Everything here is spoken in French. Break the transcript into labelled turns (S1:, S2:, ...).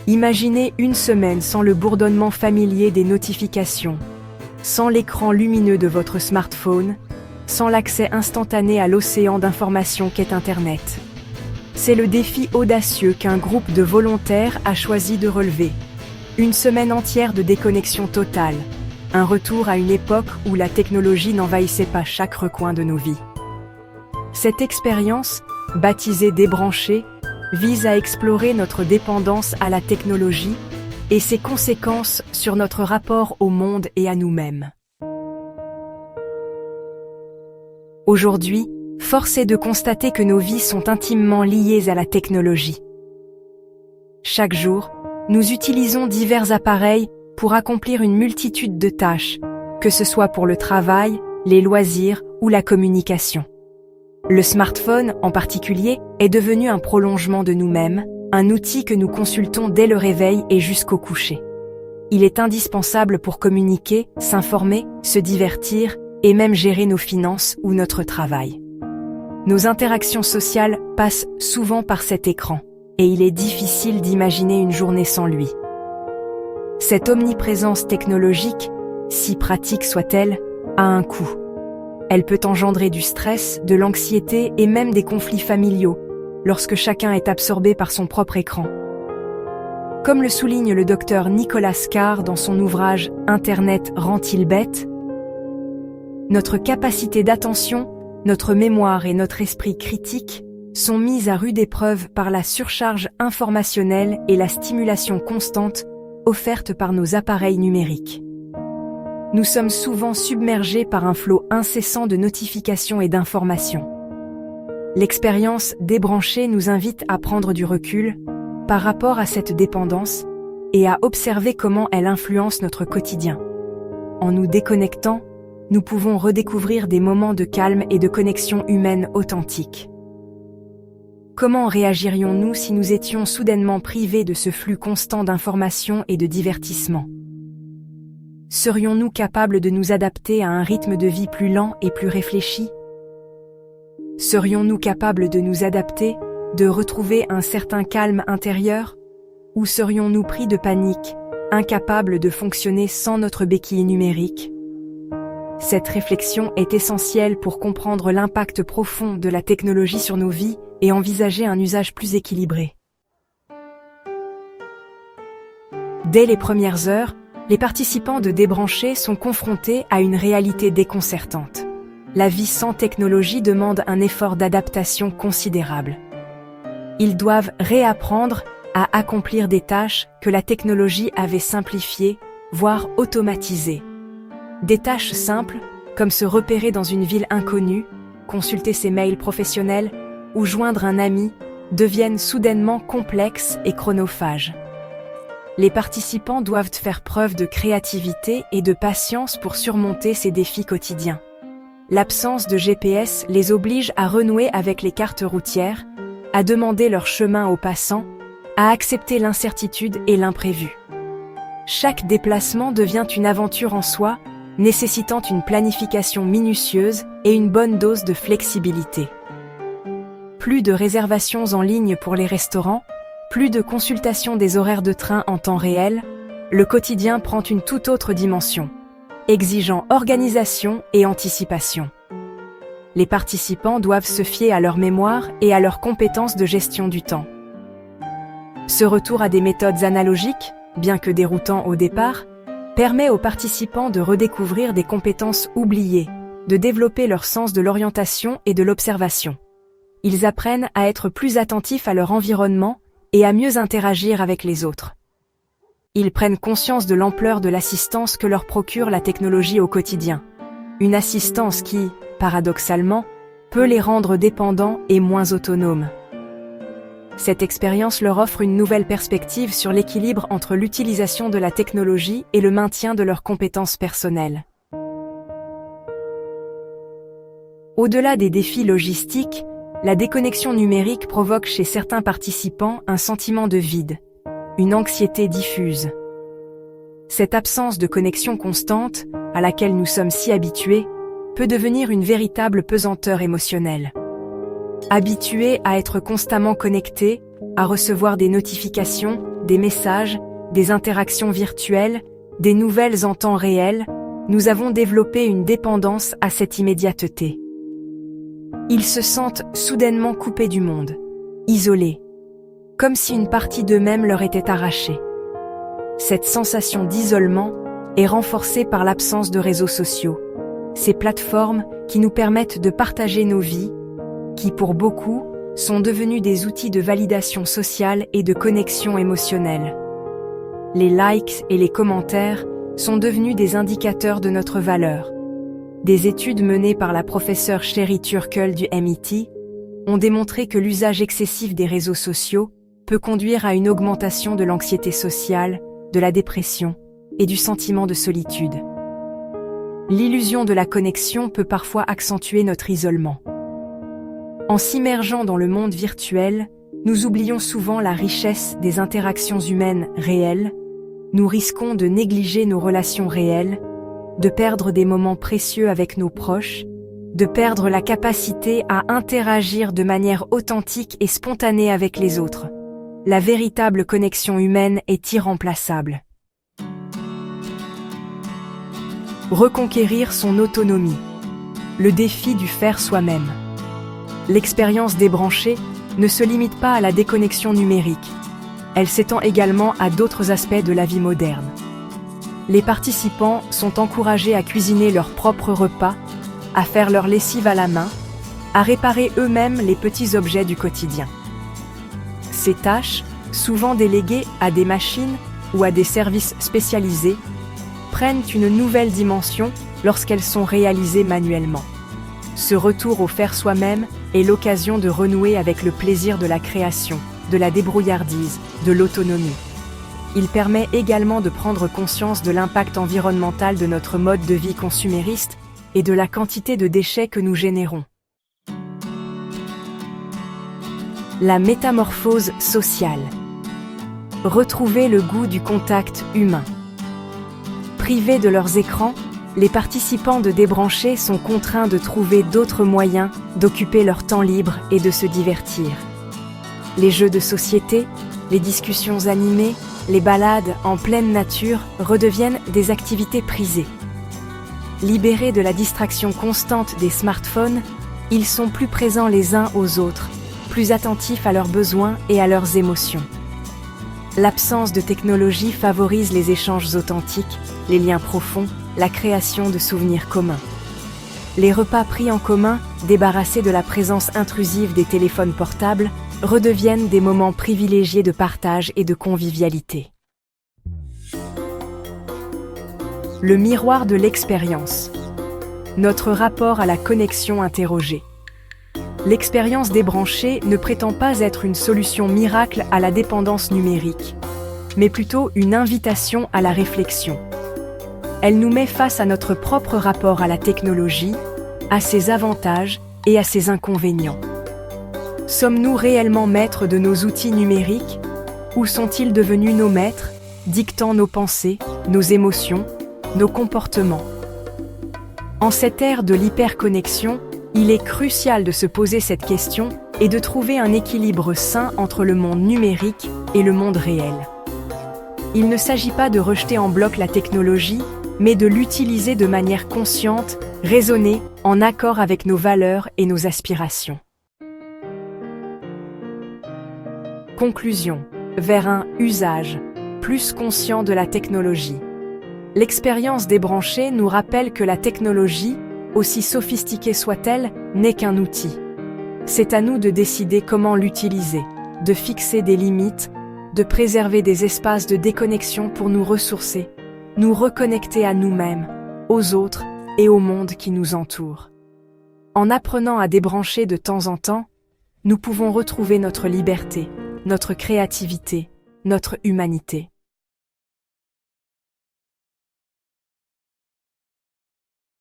S1: Imaginez une semaine sans le bourdonnement familier des notifications, sans l'écran lumineux de votre smartphone, sans l'accès instantané à l'océan d'informations qu'est Internet. C'est le défi audacieux qu'un groupe de volontaires a choisi de relever. Une semaine entière de déconnexion totale, un retour à une époque où la technologie n'envahissait pas chaque recoin de nos vies. Cette expérience, baptisée Débrancher, vise à explorer notre dépendance à la technologie et ses conséquences sur notre rapport au monde et à nous-mêmes. Aujourd'hui, force est de constater que nos vies sont intimement liées à la technologie. Chaque jour, nous utilisons divers appareils pour accomplir une multitude de tâches, que ce soit pour le travail, les loisirs ou la communication. Le smartphone, en particulier, est devenu un prolongement de nous-mêmes, un outil que nous consultons dès le réveil et jusqu'au coucher. Il est indispensable pour communiquer, s'informer, se divertir et même gérer nos finances ou notre travail. Nos interactions sociales passent souvent par cet écran, et il est difficile d'imaginer une journée sans lui. Cette omniprésence technologique, si pratique soit-elle, a un coût. Elle peut engendrer du stress, de l'anxiété et même des conflits familiaux, lorsque chacun est absorbé par son propre écran. Comme le souligne le docteur Nicolas Carr dans son ouvrage « Internet rend-il bête ?», notre capacité d'attention, notre mémoire et notre esprit critique sont mises à rude épreuve par la surcharge informationnelle et la stimulation constante offerte par nos appareils numériques. Nous sommes souvent submergés par un flot incessant de notifications et d'informations. L'expérience Débrancher nous invite à prendre du recul par rapport à cette dépendance et à observer comment elle influence notre quotidien. En nous déconnectant, nous pouvons redécouvrir des moments de calme et de connexion humaine authentique. Comment réagirions-nous si nous étions soudainement privés de ce flux constant d'informations et de divertissements ? Serions-nous capables de nous adapter à un rythme de vie plus lent et plus réfléchi ? Serions-nous capables de nous adapter, de retrouver un certain calme intérieur ? Ou serions-nous pris de panique, incapables de fonctionner sans notre béquille numérique ? Cette réflexion est essentielle pour comprendre l'impact profond de la technologie sur nos vies et envisager un usage plus équilibré. Dès les premières heures, les participants de Débrancher sont confrontés à une réalité déconcertante. La vie sans technologie demande un effort d'adaptation considérable. Ils doivent réapprendre à accomplir des tâches que la technologie avait simplifiées, voire automatisées. Des tâches simples, comme se repérer dans une ville inconnue, consulter ses mails professionnels ou joindre un ami, deviennent soudainement complexes et chronophages. Les participants doivent faire preuve de créativité et de patience pour surmonter ces défis quotidiens. L'absence de GPS les oblige à renouer avec les cartes routières, à demander leur chemin aux passants, à accepter l'incertitude et l'imprévu. Chaque déplacement devient une aventure en soi, nécessitant une planification minutieuse et une bonne dose de flexibilité. Plus de réservations en ligne pour les restaurants, plus de consultation des horaires de train en temps réel, le quotidien prend une toute autre dimension, exigeant organisation et anticipation. Les participants doivent se fier à leur mémoire et à leurs compétences de gestion du temps. Ce retour à des méthodes analogiques, bien que déroutant au départ, permet aux participants de redécouvrir des compétences oubliées, de développer leur sens de l'orientation et de l'observation. Ils apprennent à être plus attentifs à leur environnement et à mieux interagir avec les autres. Ils prennent conscience de l'ampleur de l'assistance que leur procure la technologie au quotidien. Une assistance qui, paradoxalement, peut les rendre dépendants et moins autonomes. Cette expérience leur offre une nouvelle perspective sur l'équilibre entre l'utilisation de la technologie et le maintien de leurs compétences personnelles. Au-delà des défis logistiques, la déconnexion numérique provoque chez certains participants un sentiment de vide, une anxiété diffuse. Cette absence de connexion constante, à laquelle nous sommes si habitués, peut devenir une véritable pesanteur émotionnelle. Habitués à être constamment connectés, à recevoir des notifications, des messages, des interactions virtuelles, des nouvelles en temps réel, nous avons développé une dépendance à cette immédiateté. Ils se sentent soudainement coupés du monde, isolés, comme si une partie d'eux-mêmes leur était arrachée. Cette sensation d'isolement est renforcée par l'absence de réseaux sociaux, ces plateformes qui nous permettent de partager nos vies, qui pour beaucoup sont devenus des outils de validation sociale et de connexion émotionnelle. Les likes et les commentaires sont devenus des indicateurs de notre valeur. Des études menées par la professeure Sherry Turkle du MIT ont démontré que l'usage excessif des réseaux sociaux peut conduire à une augmentation de l'anxiété sociale, de la dépression et du sentiment de solitude. L'illusion de la connexion peut parfois accentuer notre isolement. En s'immergeant dans le monde virtuel, nous oublions souvent la richesse des interactions humaines réelles, nous risquons de négliger nos relations réelles, de perdre des moments précieux avec nos proches, de perdre la capacité à interagir de manière authentique et spontanée avec les autres. La véritable connexion humaine est irremplaçable. Reconquérir son autonomie. Le défi du faire soi-même. L'expérience débranchée ne se limite pas à la déconnexion numérique. Elle s'étend également à d'autres aspects de la vie moderne. Les participants sont encouragés à cuisiner leurs propres repas, à faire leur lessive à la main, à réparer eux-mêmes les petits objets du quotidien. Ces tâches, souvent déléguées à des machines ou à des services spécialisés, prennent une nouvelle dimension lorsqu'elles sont réalisées manuellement. Ce retour au faire soi-même est l'occasion de renouer avec le plaisir de la création, de la débrouillardise, de l'autonomie. Il permet également de prendre conscience de l'impact environnemental de notre mode de vie consumériste et de la quantité de déchets que nous générons. La métamorphose sociale. Retrouver le goût du contact humain. Privés de leurs écrans, les participants de Débranchés sont contraints de trouver d'autres moyens d'occuper leur temps libre et de se divertir. Les jeux de société, les discussions animées, les balades en pleine nature redeviennent des activités prisées. Libérés de la distraction constante des smartphones, ils sont plus présents les uns aux autres, plus attentifs à leurs besoins et à leurs émotions. L'absence de technologie favorise les échanges authentiques, les liens profonds, la création de souvenirs communs. Les repas pris en commun, débarrassés de la présence intrusive des téléphones portables, redeviennent des moments privilégiés de partage et de convivialité. Le miroir de l'expérience. Notre rapport à la connexion interrogée. L'expérience débranchée ne prétend pas être une solution miracle à la dépendance numérique, mais plutôt une invitation à la réflexion. Elle nous met face à notre propre rapport à la technologie, à ses avantages et à ses inconvénients. Sommes-nous réellement maîtres de nos outils numériques, ou sont-ils devenus nos maîtres, dictant nos pensées, nos émotions, nos comportements? En cette ère de l'hyperconnexion, il est crucial de se poser cette question et de trouver un équilibre sain entre le monde numérique et le monde réel. Il ne s'agit pas de rejeter en bloc la technologie, mais de l'utiliser de manière consciente, raisonnée, en accord avec nos valeurs et nos aspirations. Conclusion. Vers un usage plus conscient de la technologie. L'expérience débranchée nous rappelle que la technologie, aussi sophistiquée soit-elle, n'est qu'un outil. C'est à nous de décider comment l'utiliser, de fixer des limites, de préserver des espaces de déconnexion pour nous ressourcer, nous reconnecter à nous-mêmes, aux autres et au monde qui nous entoure. En apprenant à débrancher de temps en temps, nous pouvons retrouver notre liberté, notre créativité, notre humanité.